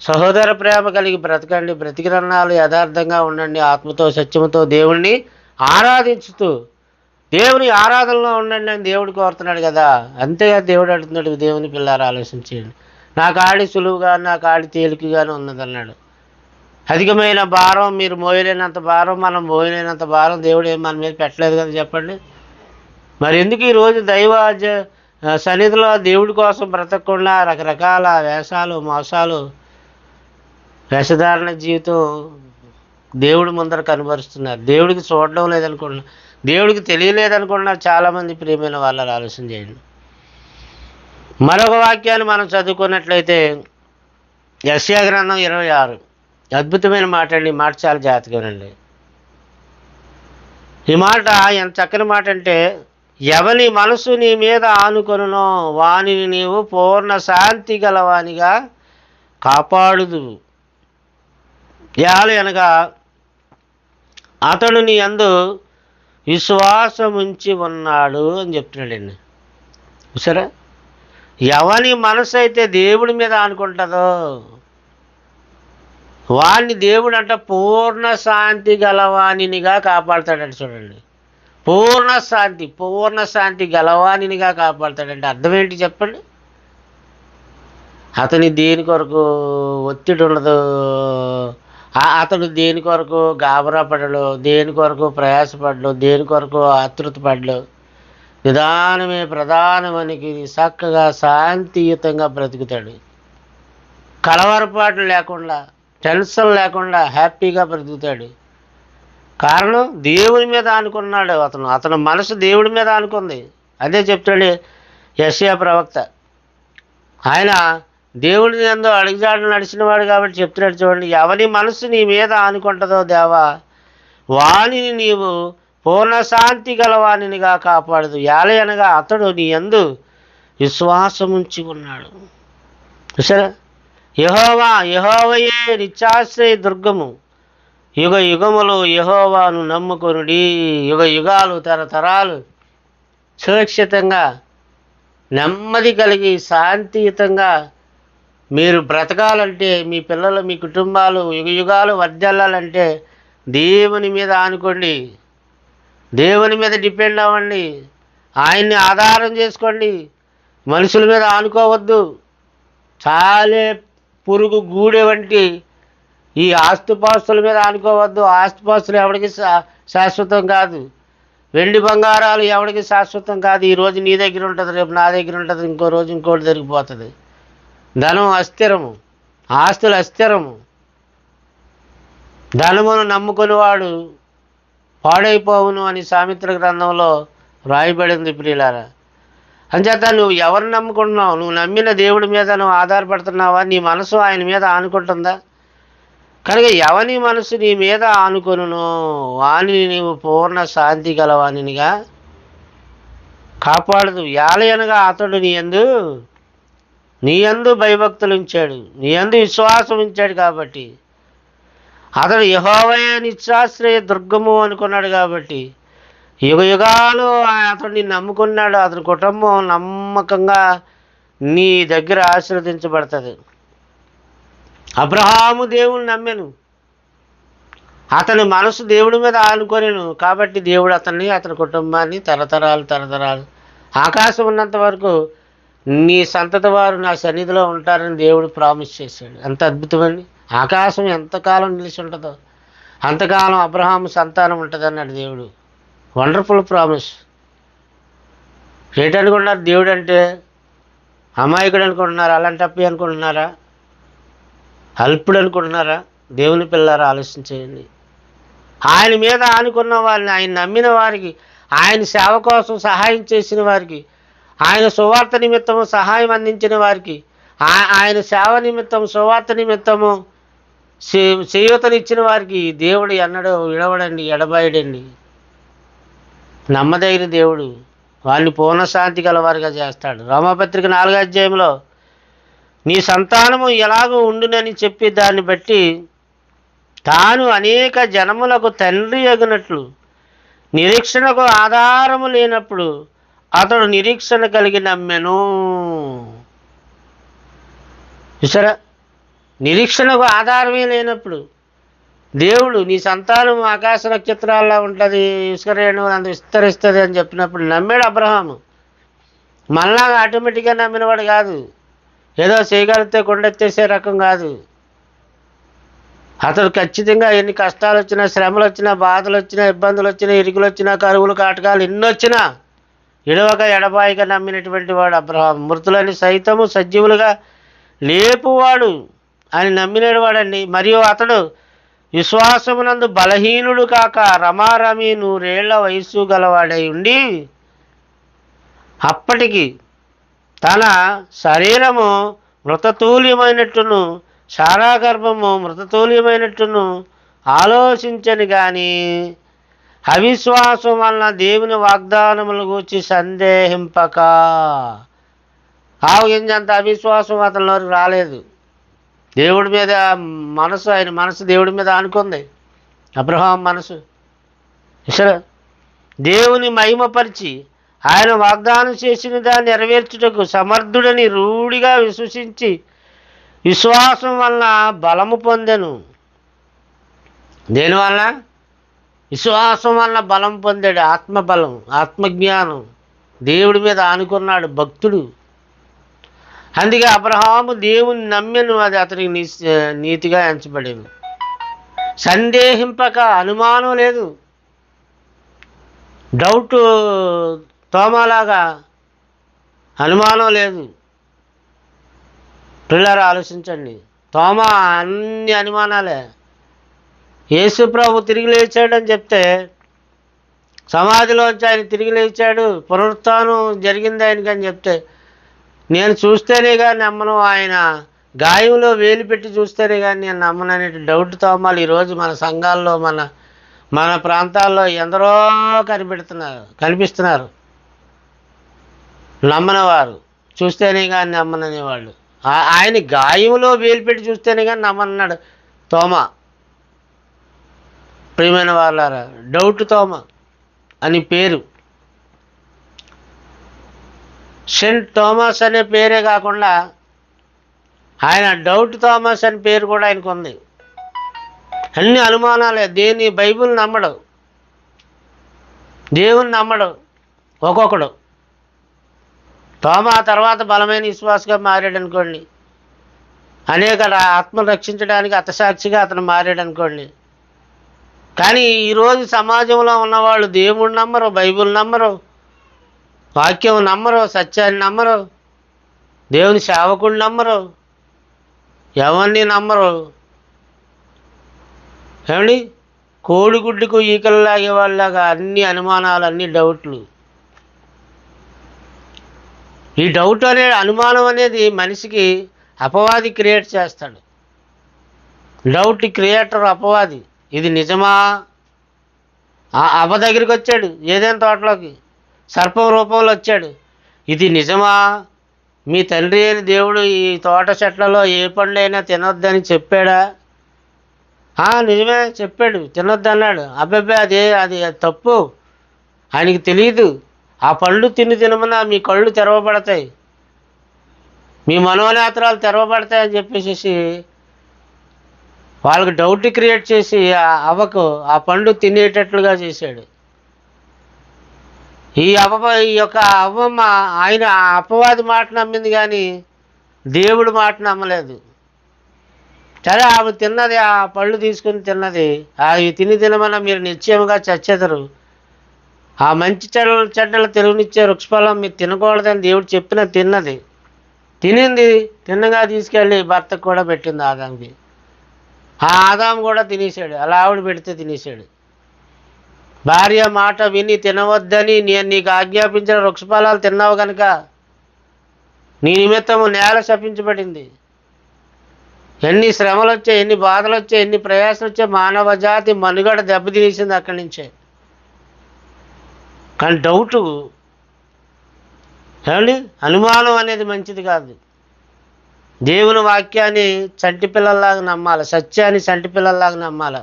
Speaker 1: సహోదర ప్రేమ కలిగి బ్రతకండి, బ్రతికిరన్నాలు యథార్థంగా ఉండండి, ఆత్మతో సత్యముతో దేవుణ్ణి ఆరాధించుతూ దేవుని ఆరాధనలో ఉండండి అని దేవుడు కోరుతున్నాడు కదా. అంతేగా దేవుడు అడుగుతున్నాడు, దేవుని పిల్లారు ఆలోచించేయండి. నా కాడి సులువుగా నా కాడి తేలికగానే ఉన్నదన్నాడు. అధికమైన భారం మీరు మోయలేనంత భారం, మనం మోయలేనంత భారం దేవుడు ఏం మన మీద పెట్టలేదు కదా చెప్పండి. మరి ఎందుకు ఈరోజు సన్నిధిలో దేవుడి కోసం బ్రతకకుండా రకరకాల వేషాలు మోసాలు వేషధారణ జీవితం దేవుడి ముందర కనబరుస్తున్నారు. దేవుడికి చూడడం లేదనుకుంటున్నారు, దేవుడికి తెలియలేదనుకుంటున్నారు చాలామంది. ప్రియమైన వాళ్ళ ఆలోచన చేయండి. మరొక వాక్యాన్ని మనం చదువుకున్నట్లయితే యెషయా గ్రంథం 26 అద్భుతమైన మాట అండి. ఈ మాట చాలా జాగ్రత్తగా వినండి. ఈ మాట ఎంత చక్కని మాట అంటే, ఎవని మనసు నీ మీద ఆనుకొనునో వానిని నీవు పూర్ణ శాంతి గలవానిగా కాపాడుదు. అనగా అతడు నీ యందు విశ్వాసముంచి ఉన్నాడు అని చెప్తున్నాడండి. సరే, ఎవని మనసు అయితే దేవుడి మీద ఆనుకుంటుందో వాడిని దేవుడు అంట పూర్ణ శాంతి గలవానినిగా కాపాడుతాడంట. చూడండి, పూర్ణ శాంతి గలవానినిగా కాపాడుతాడంటే అర్థం ఏంటి చెప్పండి. అతని దేని కొరకు ఒత్తిడి ఉండదు, అతడు దేని కొరకు గాబరా పడడు, దేని కొరకు ప్రయాసపడడు, దేని కొరకు ఆతృత పడడు. నిదానమే ప్రధానమనికి చక్కగా శాంతియుతంగా బ్రతుకుతాడు. కలవరపాట్లు లేకుండా, టెన్షన్ లేకుండా హ్యాపీగా బ్రతుకుతాడు. కారణం దేవుని మీద ఆనుకున్నాడు. అతను మనసు దేవుడి మీద ఆనుకుంది. అదే చెప్తాడు యెషయా ప్రవక్త. ఆయన దేవుడి యందు అడుగుజాడలు నడిచినవాడు కాబట్టి చెప్తున్నాడు. చూడండి, ఎవరి మనసు నీ మీద ఆనుకుంటుందో దేవా వానిని నీవు పూర్ణ శాంతి గలవానినిగా కాపాడదు. అనగా అతడు నీ యందు విశ్వాసముంచి ఉన్నాడు. సరే, యెహోవాయే నిత్యాశ్రయ దుర్గము, యుగ యుగములు యెహోవాను నమ్ముకొనుడి. యుగ యుగాలు తరతరాలు సురక్షితంగా నెమ్మది కలిగి శాంతియుతంగా మీరు బ్రతకాలంటే, మీ పిల్లలు మీ కుటుంబాలు యుగ యుగాలు వర్ధిల్లాలంటే దేవుని మీద ఆనుకోండి, దేవుని మీద డిపెండ్ అవ్వండి, ఆయన్ని ఆధారం చేసుకోండి. మనుషుల మీద ఆనుకోవద్దు. చాలే పురుగు గూడె వంటి ఈ ఆస్తిపాస్తుల మీద ఆనుకోవద్దు. ఆస్తిపాస్తులు ఎవరికి శాశ్వతం కాదు. వెండి బంగారాలు ఎవరికి శాశ్వతం కాదు. ఈరోజు నీ దగ్గర ఉంటుంది, రేపు నా దగ్గర ఉంటుంది, ఇంకో రోజు ఇంకోటి జరిగిపోతుంది. ధనం అస్థిరము, ఆస్తులు అస్థిరము. ధనమును నమ్ముకునేవాడు పాడైపోవును అని సామెత్ర గ్రంథంలో రాయబడింది. ప్రియులారా, అంచేత నువ్వు ఎవరిని నమ్ముకుంటున్నావు? నువ్వు నమ్మిన దేవుడి మీద నువ్వు ఆధారపడుతున్నావా? నీ మనసు ఆయన మీద ఆనుకుంటుందా? కనుక ఎవని మనసు నీ మీద ఆనుకొనునో వానిని నీవు పూర్ణ శాంతి గలవానినిగా కాపాడదు. అనగా అతడు నీ యందు భయభక్తులు ఉంచాడు, నీ యందు విశ్వాసం ఉంచాడు కాబట్టి, అతడు యెహోవాయే నిత్యాశ్రయ దుర్గము అనుకున్నాడు కాబట్టి యుగ యుగాలు అతడిని నమ్ముకున్నాడు. అతని కుటుంబం నమ్మకంగా నీ దగ్గర ఆశీర్వదించబడుతుంది. అబ్రహాము దేవుని నమ్మెను, అతని మనసు దేవుడి మీద ఆనుకొనెను కాబట్టి దేవుడు అతని కుటుంబాన్ని తరతరాలు ఆకాశం ఉన్నంత వరకు నీ సంతతి వారు నా సన్నిధిలో ఉంటారని దేవుడు ప్రామిస్ చేశాడు. ఎంత అద్భుతమండి. ఆకాశం ఎంతకాలం నిలిచి ఉంటుందో అంతకాలం అబ్రహాము సంతానం ఉంటుంది అన్నాడు దేవుడు. Wonderful promise. ఏంటనుకుంటున్నారు? దేవుడు అంటే అమాయకుడు అనుకుంటున్నారా? అలాంటి అనుకుంటున్నారా? అల్పుడు అనుకుంటున్నారా? దేవుని పిల్లారా ఆలోచించేయండి. ఆయన మీద ఆనుకున్న వారిని, ఆయన నమ్మిన వారికి, ఆయన సేవ కోసం సహాయం చేసిన వారికి, ఆయన సువార్త నిమిత్తము సహాయం అందించిన వారికి, ఆయన సేవ నిమిత్తం సువార్త నిమిత్తము చేయూతనిచ్చిన వారికి దేవుడు ఎన్నడూ విడవడండి, ఎడబాయడండి. నమ్మదగిన దేవుడు వాళ్ళని పూర్ణశాంతి గలవారిగా చేస్తాడు. రోమాపత్రిక 4వ అధ్యాయంలో నీ సంతానము ఎలాగో ఉండునని చెప్పి దాన్ని బట్టి తాను అనేక జనములకు తండ్రి అగునట్లు నిరీక్షణకు ఆధారము లేనప్పుడు అతడు నిరీక్షణ కలిగి నమ్మెను. చూసారా, నిరీక్షణకు ఆధారమే లేనప్పుడు దేవుడు నీ సంతానం ఆకాశ నక్షత్రాల్లో ఉంటుంది, ఇసుక రేణువులు అంత విస్తరిస్తుంది అని చెప్పినప్పుడు నమ్మాడు అబ్రహాము. మనలాగా ఆటోమేటిక్గా నమ్మినవాడు కాదు, ఏదో చేయగలిగితే కొండెత్తేసే రకం కాదు. అతడు ఖచ్చితంగా ఎన్ని కష్టాలు వచ్చినా, శ్రమలు వచ్చినా, బాధలు వచ్చినా, ఇబ్బందులు వచ్చినా, ఇరుకులు వచ్చినా, కరువులు కాటకాలు ఎన్ని వచ్చినా ఎడవక ఎడబాయిగా నమ్మినటువంటి వాడు అబ్రహాం. మృతులని సైతము సజీవులుగా లేపువాడు అని నమ్మినడు వాడండి. మరియు అతడు విశ్వాసమునందు బలహీనుడు కాక రమారమి 100 ఏళ్ల వయస్సు గలవాడై ఉండి అప్పటికి తన శరీరము మృతతూల్యమైనట్టును శారాగర్భము మృతతూల్యమైనట్టును ఆలోచించని కానీ అవిశ్వాసం వలన దేవుని వాగ్దానములు గూర్చి సందేహింపక. ఆవగింజంత అవిశ్వాసం అతనిలోకి రాలేదు. దేవుడి మీద మనసు, ఆయన మనసు దేవుడి మీద ఆనుకుంది. అబ్రహాం మనసు అసలు దేవుని మహిమపరిచి ఆయన వాగ్దానం చేసిన దాన్ని నెరవేర్చుటకు సమర్థుడని రూఢిగా విశ్వసించి విశ్వాసం వలన బలము పొందెను. దేనివల్ల? విశ్వాసం వలన బలం పొందాడు. ఆత్మబలం, ఆత్మజ్ఞానం. దేవుడి మీద ఆనుకున్నాడు భక్తుడు. అందుకే అబ్రహాము దేవుని నమ్మెను, అది అతనికి నీతిగా ఎంచబడేది. సందేహింపక, అనుమానం లేదు. డౌట్ తోమలాగా అనుమానం లేదు. పిల్లలు ఆలోచించండి, తోమ అన్ని అనుమానాలే. యేసు ప్రభు తిరిగి లేచాడని చెప్తే, సమాధిలోంచి ఆయన తిరిగి లేచాడు, పునరుత్థానం జరిగింది ఆయనకని చెప్తే, నేను చూస్తేనే కానీ నమ్మను, ఆయన గాయంలో వేలు పెట్టి చూస్తేనే కానీ నేను నమ్మను అనే డౌట్ తోమాలు ఈరోజు మన సంఘాల్లో, మన ప్రాంతాల్లో ఎందరో కనిపిస్తున్నారు. నమ్మనవారు, చూస్తేనే కానీ నమ్మననేవాళ్ళు. ఆయన గాయంలో వేలు పెట్టి చూస్తేనే కానీ నమ్మన్నాడు తోమ. ప్రియమైన వాళ్ళారా, డౌట్ తోమ అని పేరు. సెయింట్ థామస్ అనే పేరే కాకుండా ఆయన డౌట్ థామస్ అనే పేరు కూడా ఆయనకు ఉంది. అన్ని అనుమానాలే. బైబిల్ నమ్మడు, దేవుని నమ్మడు. ఒక్కొక్కడు తోమా తర్వాత బలమైన విశ్వాసగా మారాడు అనుకోండి, అనేక ఆత్మను రక్షించడానికి హతసాక్షిగా అతను మారాడు అనుకోండి. కానీ ఈరోజు సమాజంలో ఉన్నవాళ్ళు దేవుడు నమ్మరు, బైబిల్ నమ్మరు, వాక్యం నమ్మరు, సత్యాన్ని నమ్మరు, దేవుని సేవకుడు నమ్మరు, ఎవరిని నమ్మరు. ఏమండి, కోడిగుడ్డుకు ఈకలు లాగేవాళ్ళగా అన్ని అనుమానాలు, అన్ని డౌట్లు. ఈ డౌట్ అనే అనుమానం అనేది మనిషికి అపవాది క్రియేట్ చేస్తాడు. డౌట్ క్రియేటర్ అపవాది. ఇది నిజమా? అవ్వ దగ్గరికి వచ్చాడు, ఏదైనా తోటలోకి సర్పం రూపంలో వచ్చాడు. ఇది నిజమా? మీ తండ్రి అయిన దేవుడు ఈ తోట చెట్లలో ఏ పండ్లైనా తినొద్దని చెప్పాడా? నిజమే చెప్పాడు, తినొద్దన్నాడు. అబ్బాయి అది తప్పు, ఆయనకి తెలియదు. ఆ పళ్ళు తినమన్నా మీ కళ్ళు తెరవబడతాయి, మీ మనోనేత్రాలు తెరవబడతాయని చెప్పేసి వాళ్ళకి డౌట్ క్రియేట్ చేసి అవ్వకు ఆ పండు తినేటట్లుగా చేశాడు. ఈ యొక్క అవ్వమ్మ ఆయన అపవాది మాట నమ్మింది కానీ దేవుడి మాట నమ్మలేదు. సరే, ఆమె తిన్నది, ఆ పళ్ళు తీసుకుని తిన్నది. అవి తినమన్నా మీరు నిశ్చయముగా చచ్చెదరు, ఆ మంచి చెడ్డలు తెలుగునిచ్చే వృక్షఫలం మీరు తినకూడదని దేవుడు చెప్పిన తిన్నది. తిన్నగా తీసుకెళ్ళి భర్తకు కూడా పెట్టింది ఆదాంకి. ఆ ఆదాం కూడా తినేశాడు, అలా ఆవిడ పెడితే తినేశాడు. భార్య మాట విని తినవద్దని నేను నీకు ఆజ్ఞాపించిన వృక్షఫలాలు తిన్నావు కనుక నీ నిమిత్తము నేల శపించబడింది. ఎన్ని శ్రమలు వచ్చాయి, ఎన్ని బాధలు వచ్చాయి, ఎన్ని ప్రయాసాలు వచ్చాయి, మానవ జాతి మనుగడ దెబ్బతినేసింది అక్కడి నుంచే. కానీ డౌటు, ఏమండి, అనుమానం అనేది మంచిది కాదు. దేవుని వాక్యాన్ని చంటి పిల్లల్లాగా నమ్మాలి, సత్యాన్ని చంటి పిల్లల్లాగా నమ్మాలి.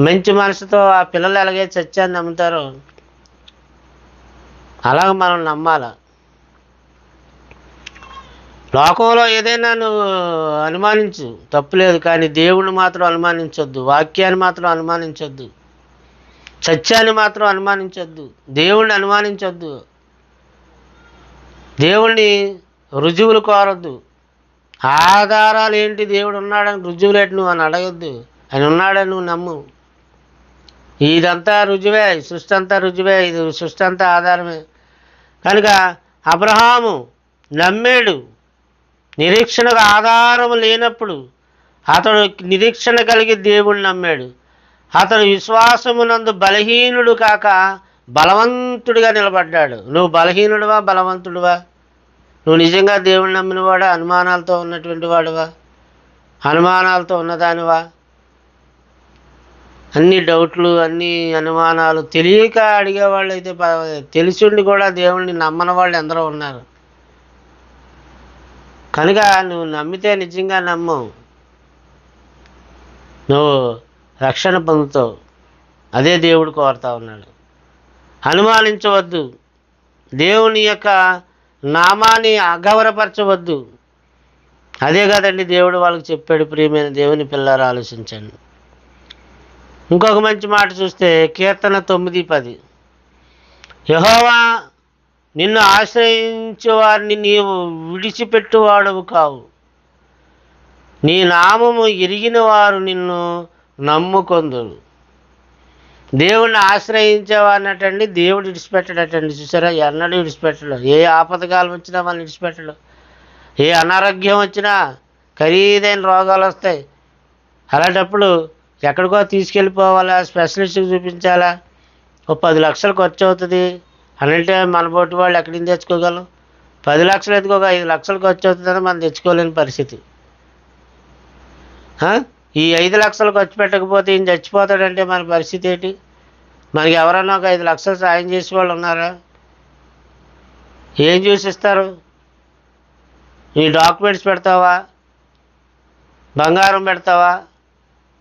Speaker 1: మంచి మనసుతో ఆ పిల్లలు ఎలాగైతే సత్యాన్ని నమ్ముతారో అలాగ మనం నమ్మాలి. లోకంలో ఏదైనా నువ్వు అనుమానించు, తప్పులేదు, కానీ దేవుణ్ణి మాత్రం అనుమానించొద్దు, వాక్యాన్ని మాత్రం అనుమానించొద్దు, సత్యాన్ని మాత్రం అనుమానించొద్దు, దేవుణ్ణి అనుమానించొద్దు, దేవుణ్ణి రుజువులు కోరొద్దు. ఆధారాలు ఏంటి, దేవుడు ఉన్నాడని రుజువులు ఏంటి నువ్వు అని అడగద్దు. ఆయన ఉన్నాడని నువ్వు నమ్ము. ఇదంతా రుజువే, సృష్టి అంతా రుజువే, ఇది సృష్టి అంతా ఆధారమే. కనుక అబ్రహాము నమ్మాడు. నిరీక్షణకు ఆధారం లేనప్పుడు అతడు నిరీక్షణ కలిగి దేవుణ్ణి నమ్మాడు. అతడు విశ్వాసమునందు బలహీనుడు కాక బలవంతుడిగా నిలబడ్డాడు. నువ్వు బలహీనుడివా, బలవంతుడివా? నువ్వు నిజంగా దేవుణ్ణి నమ్మినవాడా, అనుమానాలతో ఉన్నటువంటి వాడువా, అనుమానాలతో ఉన్నదానివా? అన్ని డౌట్లు, అన్ని అనుమానాలు, తెలియక అడిగేవాళ్ళు అయితే తెలిసిండి కూడా దేవుణ్ణి నమ్మని వాళ్ళు ఎందరో ఉన్నారు. కనుక నువ్వు నమ్మితే నిజంగా నమ్ము, నువ్వు రక్షణ పొందుతావు. అదే దేవుడు కోరుతా ఉన్నాడు. అనుమానించవద్దు, దేవుని యొక్క నామాన్ని అగౌరవపరచవద్దు. అదే కదండి దేవుడు వాళ్ళకి చెప్పాడు. ప్రియమైన దేవుని పిల్లలు ఆలోచించండి. ఇంకొక మంచి మాట చూస్తే కీర్తన 9:10, యెహోవా నిన్ను ఆశ్రయించే వారిని నీవు విడిచిపెట్టువాడవు కావు, నీ నామము ఎరిగిన వారు నిన్ను నమ్ముకొందురు. దేవుణ్ణి ఆశ్రయించేవారినటండి దేవుడు విడిచిపెట్టడటండి. చూసారా, ఎన్నడూ విడిచిపెట్టడు. ఏ ఆపదకాలం వచ్చినా మనం విడిచిపెట్టడు. ఏ అనారోగ్యం వచ్చినా, ఖరీదైన రోగాలు వస్తాయి. అలాంటప్పుడు ఎక్కడికో తీసుకెళ్ళిపోవాలా, స్పెషలిస్ట్కి చూపించాలా, ఓ 10 లక్షలు ఖర్చు అవుతుంది అనంటే మన పోటీ వాళ్ళు ఎక్కడి నుంచి తెచ్చుకోగలం? 10 లక్షలు ఎత్తుకోక 5 లక్షలు ఖర్చు అవుతుందని మనం తెచ్చుకోలేని పరిస్థితి. ఈ 5 లక్షలు ఖర్చు పెట్టకపోతే ఈయన చచ్చిపోతాడంటే మన పరిస్థితి ఏంటి? మనకి ఎవరన్నా ఒక 5 లక్షలు సాయం చేసే వాళ్ళు ఉన్నారా? ఏం చూసిస్తారు? నీ డాక్యుమెంట్స్ పెడతావా, బంగారం పెడతావా,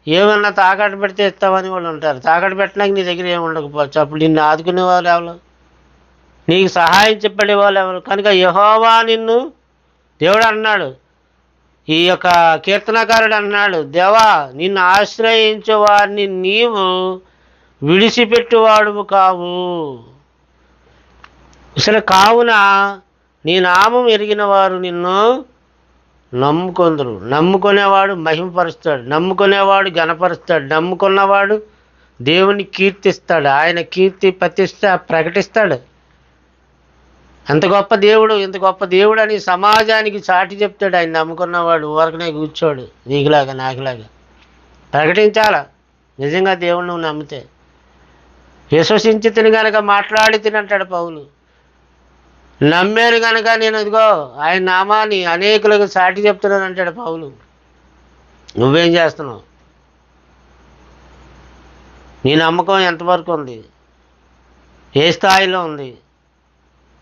Speaker 1: ఏమన్నా తాకట్టు పెడితే ఇస్తామని వాళ్ళు ఉంటారు. తాకట్టు పెట్టడానికి నీ దగ్గర ఏమి ఉండకపోవచ్చు. అప్పుడు నిన్ను ఆదుకునే వాళ్ళు ఎవరు, నీకు సహాయం చెప్పడే వాళ్ళు ఎవరు? కనుక యెహోవా నిన్ను, దేవుడు అన్నాడు, ఈ యొక్క కీర్తనకారుడు అన్నాడు, దేవా నిన్ను ఆశ్రయించే వారిని నీవు విడిచిపెట్టువాడువు కావు. అసలు కావున నీ నామం ఎరిగిన వారు నిన్ను నమ్ముకొందరు. నమ్ముకునేవాడు మహిమపరుస్తాడు, నమ్ముకునేవాడు గణపరుస్తాడు, నమ్ముకున్నవాడు దేవుని కీర్తిస్తాడు, ఆయన కీర్తి ప్రకటిస్తాడు. అంత గొప్ప దేవుడు, ఇంత గొప్ప దేవుడు అని సమాజానికి చాటి చెప్తాడు. ఆయన నమ్ముకున్నవాడు ఊరకనే కూర్చోడు, నీకులాగా నాకులాగా ప్రకటించాల. నిజంగా దేవుడు నువ్వు నమ్మితే, విశ్వసించి తిని కనుక మాట్లాడి తినంటాడు పౌలు. నమ్మాను కనుక నేను ఇదిగో ఆయన నామాన్ని అనేకులకు సాటి చెప్తున్నాను అంటాడు పౌలు. నువ్వేం చేస్తున్నావు? నీ నమ్మకం ఎంతవరకు ఉంది? ఏ స్థాయిలో ఉంది?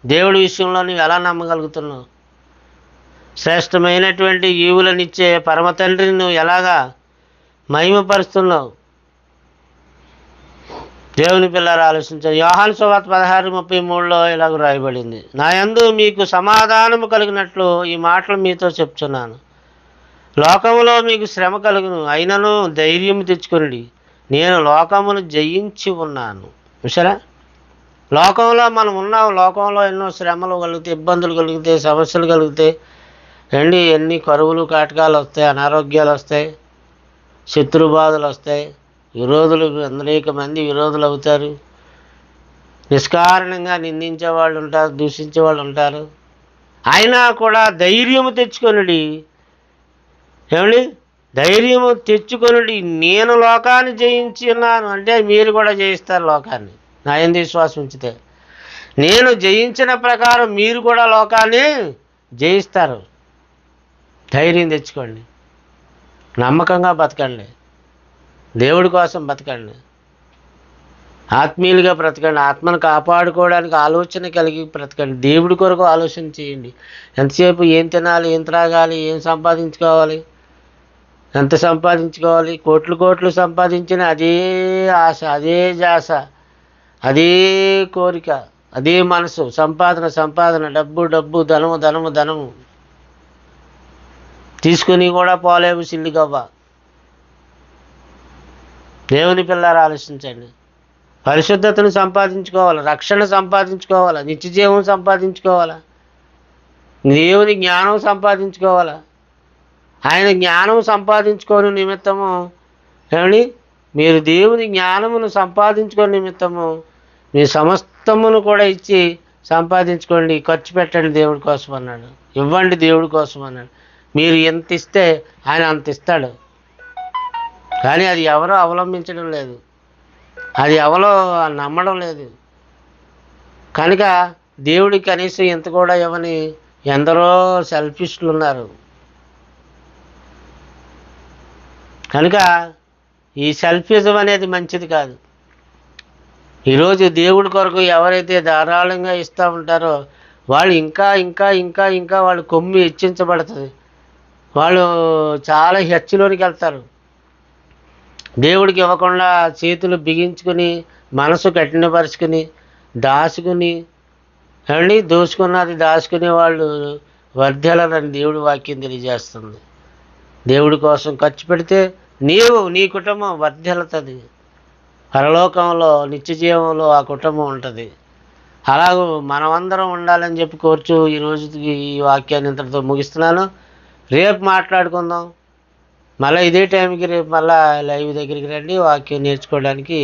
Speaker 1: దేవుడి విషయంలో నువ్వు ఎలా నమ్మగలుగుతున్నావు? శ్రేష్టమైనటువంటి ఈవులనిచ్చే పరమ తండ్రిని నువ్వు ఎలాగా మహిమపరుస్తున్నావు? దేవుని పిల్లలు ఆలోచించారు. యోహాను సువార్త 16:33లో ఇలాగ రాయబడింది, నా యందు మీకు సమాధానము కలిగినట్లు ఈ మాటలు మీతో చెప్తున్నాను. లోకములో మీకు శ్రమ కలుగును, అయినను ధైర్యం తెచ్చుకొనుడి, నేను లోకమును జయించి ఉన్నాను. చూసారా, లోకంలో మనం ఉన్నాం. లోకంలో ఎన్నో శ్రమలు కలుగుతాయి, ఇబ్బందులు కలుగుతాయి, సమస్యలు కలుగుతాయి రండి. ఎన్ని కరువులు కాటకాలు వస్తాయి, అనారోగ్యాలు వస్తాయి, శత్రుబాధలు వస్తాయి, విరోధులు, అనేక మంది విరోధులు అవుతారు, నిష్కారణంగా నిందించే వాళ్ళు ఉంటారు, దూషించే వాళ్ళు ఉంటారు. అయినా కూడా ధైర్యము తెచ్చుకొనుడి. ఏమండి, ధైర్యము తెచ్చుకొనుడి, నేను లోకాన్ని జయించి ఉన్నాను. అంటే మీరు కూడా జయిస్తారు లోకాన్ని, నా యందు విశ్వాసం ఉంచితే. నేను జయించిన ప్రకారం మీరు కూడా లోకాన్ని జయిస్తారు. ధైర్యం తెచ్చుకోండి, నమ్మకంగా బతకండి, దేవుడి కోసం బతకండి, ఆత్మీయులుగా బ్రతకండి, ఆత్మను కాపాడుకోవడానికి ఆలోచన కలిగి బ్రతకండి, దేవుడి కొరకు ఆలోచన చేయండి. ఎంతసేపు ఏం తినాలి, ఏం త్రాగాలి, ఏం సంపాదించుకోవాలి, ఎంత సంపాదించుకోవాలి, కోట్లు కోట్లు సంపాదించిన అదే ఆశ, అదే జాస, అదే కోరిక, అదే మనసు, సంపాదన సంపాదన, డబ్బు డబ్బు, ధనము ధనము ధనము. తీసుకుని కూడా పోలేవు సిల్లిగవ్వ. దేవుని పిల్లలు ఆలోచించండి. పరిశుద్ధతను సంపాదించుకోవాలి, రక్షణ సంపాదించుకోవాలా, నిత్యజీవం సంపాదించుకోవాలా, దేవుని జ్ఞానం సంపాదించుకోవాలా. ఆయన జ్ఞానం సంపాదించుకోని నిమిత్తము ఏమని మీరు దేవుని జ్ఞానమును సంపాదించుకోని నిమిత్తము మీ సమస్తమును కూడా ఇచ్చి సంపాదించుకోండి, ఖర్చు పెట్టండి దేవుడి కోసం అన్నాడు. ఇవ్వండి దేవుడి కోసం అన్నాడు. మీరు ఎంత ఇస్తే ఆయన అంత ఇస్తాడు. కానీ అది ఎవరో అవలంబించడం లేదు, అది ఎవరో నమ్మడం లేదు. కనుక దేవుడికి కనీసం ఎంత కూడా ఇవ్వని ఎందరో సెల్ఫిస్టులు ఉన్నారు. కనుక ఈ సెల్ఫిజం అనేది మంచిది కాదు. ఈరోజు దేవుడి కొరకు ఎవరైతే ధారాళంగా ఇస్తూ ఉంటారో వాళ్ళు ఇంకా ఇంకా ఇంకా ఇంకా వాళ్ళు కొమ్మి హెచ్చించబడుతుంది. వాళ్ళు చాలా హెచ్చులోనికి వెళ్తారు. దేవుడికి ఇవ్వకుండా చేతులు బిగించుకుని మనసు కఠినపరుచుకుని దాచుకుని అండి దోచుకున్నది దాచుకునే వాళ్ళు వర్ధెలరని దేవుడి వాక్యం తెలియజేస్తుంది. దేవుడి కోసం ఖర్చు పెడితే నీ కుటుంబం వర్ధెలుతుంది. పరలోకంలో నిత్యజీవంలో ఆ కుటుంబం ఉంటుంది. అలాగూ మనమందరం ఉండాలని చెప్పి కోర్చు ఈ రోజుకి ఈ వాక్యాన్ని ఇంతటితో ముగిస్తున్నాను. రేపు మాట్లాడుకుందాం. మళ్ళీ ఇదే టైంకి రేపు మళ్ళీ లైవ్ దగ్గరికి రండి. వాక్యం నేర్చుకోవడానికి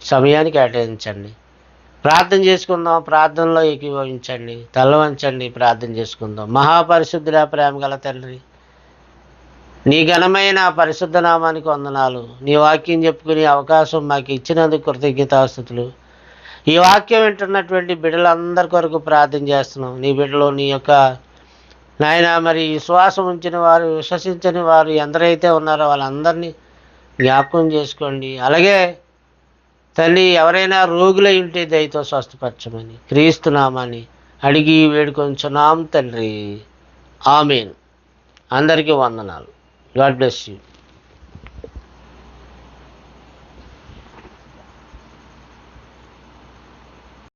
Speaker 1: సమయాన్ని కేటాయించండి. ప్రార్థన చేసుకుందాం. ప్రార్థనలో ఏకీభవించండి, తల వంచండి, ప్రార్థన చేసుకుందాం. మహాపరిశుద్ధుడా, ప్రేమ గల తండ్రి, నీ ఘనమైన పరిశుద్ధ నామానికి వందనాలు. నీ వాక్యం చెప్పుకునే అవకాశం మాకు ఇచ్చినందుకు కృతజ్ఞతాస్తుతులు. ఈ వాక్యం వింటున్నటువంటి బిడ్డలందరి కొరకు ప్రార్థన చేస్తున్నాం. నీ బిడ్డలో నీ యొక్క నాయన మరి విశ్వాసం ఉంచిన వారు, విశ్వసించని వారు ఎందరైతే ఉన్నారో వాళ్ళందరినీ జ్ఞాపకం చేసుకోండి. అలాగే తల్లి ఎవరైనా రోగులై ఉంటే దయతో స్వస్థపరచమని క్రీస్తు నామాన్ని అడిగి వేడుకొంచున్నాం తండ్రి. ఆమేన్. అందరికీ వందనాలు. God bless you.